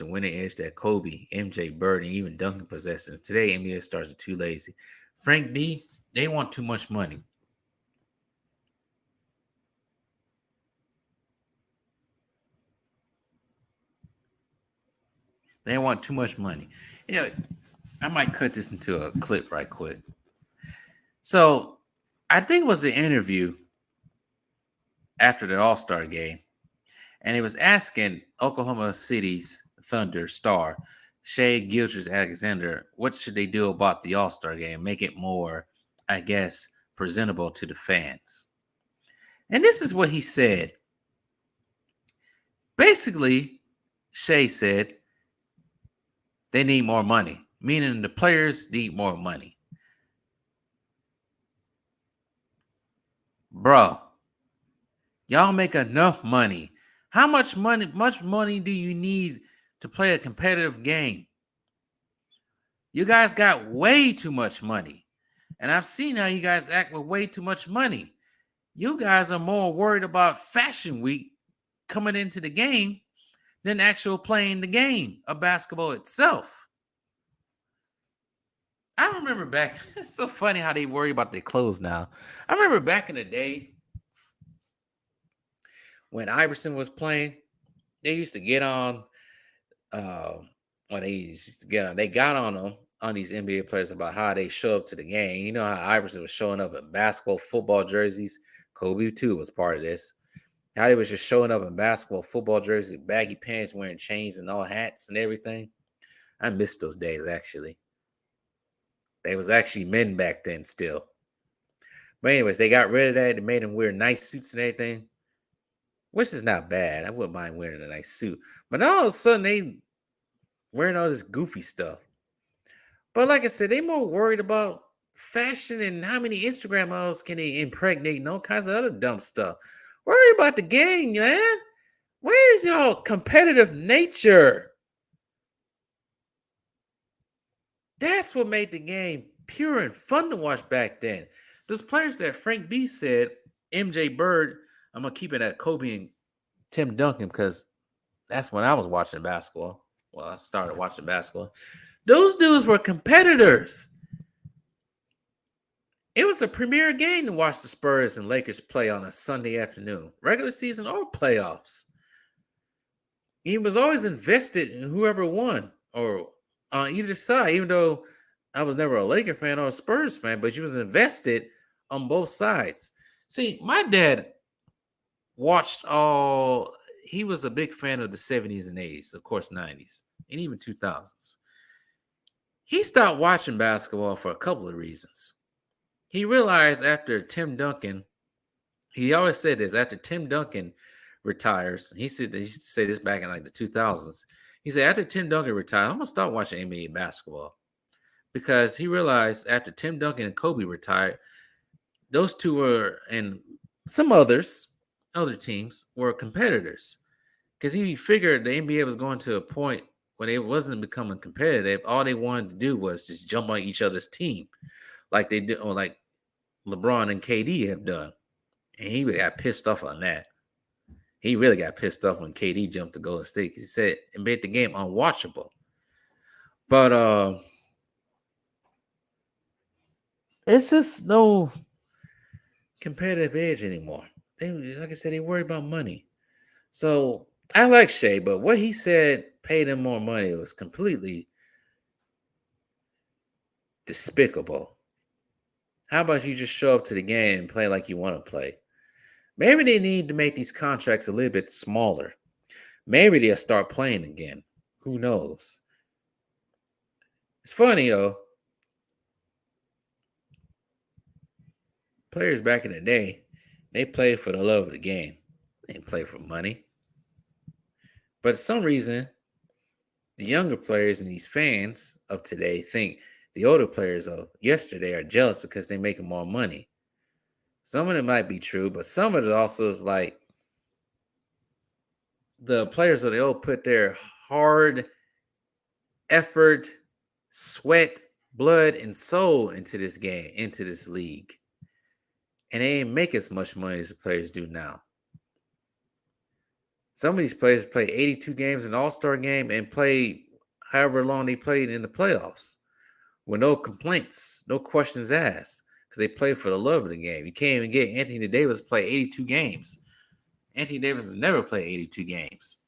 to winning edge that Kobe, MJ, Bird, and even Duncan possesses. Today, NBA stars are too lazy. Frank B, they want too much money. They want too much money. You know, I might cut this into a clip right quick. So, I think it was an interview after the All Star game, and he was asking Oklahoma City's Thunder star Shea Gilgeous-Alexander what should they do about the All Star game, make it more, I guess, presentable to the fans. And this is what he said. Basically, Shea said they need more money, meaning the players need more money. Bro, y'all make enough money. How much money do you need to play a competitive game? You guys got way too much money. And I've seen how you guys act with way too much money. You guys are more worried about Fashion Week coming into the game than actual playing the game of basketball itself. I remember back, it's so funny how they worry about their clothes now. I remember back in the day when Iverson was playing, they used to get on, uh, when they used to get on, they got on them on these NBA players about how they show up to the game. You know how Iverson was showing up in basketball, football jerseys. Kobe too was part of this. How they was just showing up in basketball, football jerseys, baggy pants, wearing chains and all hats and everything. I miss those days actually. They was actually men back then still. But anyways, they got rid of that. They made them wear nice suits and everything, which is not bad. I wouldn't mind wearing a nice suit. But all of a sudden, they wearing all this goofy stuff. But like I said, they more worried about fashion and how many Instagram models can they impregnate and all kinds of other dumb stuff. Worried about the game, man. Where is your competitive nature? That's what made the game pure and fun to watch back then. Those players that Frank B said, MJ Bird, I'm gonna keep it at Kobe and Tim Duncan because that's when I was watching basketball. Well, I started watching basketball. Those dudes were competitors. It was a premier game to watch the Spurs and Lakers play on a Sunday afternoon, regular season or playoffs. He was always invested in whoever won or on either side, even though I was never a Laker fan or a Spurs fan, but he was invested on both sides. See, my dad watched all, he was a big fan of the 70s and 80s, of course, 90s, and even 2000s. He stopped watching basketball for a couple of reasons. He realized after Tim Duncan, he always said this, after Tim Duncan retires, he used to say this back in like the 2000s. He said, after Tim Duncan retired, I'm going to start watching NBA basketball. Because he realized after Tim Duncan and Kobe retired, those two were, and some others, other teams, were competitors. Because he figured the NBA was going to a point when it wasn't becoming competitive. All they wanted to do was just jump on each other's team, like they did, or like LeBron and KD have done. And he got pissed off on that. He really got pissed off when KD jumped to Golden State. He said it made the game unwatchable. But it's just no competitive edge anymore. They, like I said, they worry about money. So I like Shea, but what he said paid him more money was completely despicable. How about you just show up to the game and play like you want to play? Maybe they need to make these contracts a little bit smaller. Maybe they'll start playing again. Who knows? It's funny though. Players back in the day, they played for the love of the game. They didn't play for money. But for some reason, the younger players and these fans of today think the older players of yesterday are jealous because they're making more money. Some of it might be true, but some of it also is like the players of the old put their hard effort, sweat, blood, and soul into this game, into this league. And they ain't make as much money as the players do now. Some of these players play 82 games in All-Star game and play however long they played in the playoffs with no complaints, no questions asked, because they play for the love of the game. You can't even get Anthony Davis to play 82 games. Anthony Davis has never played 82 games.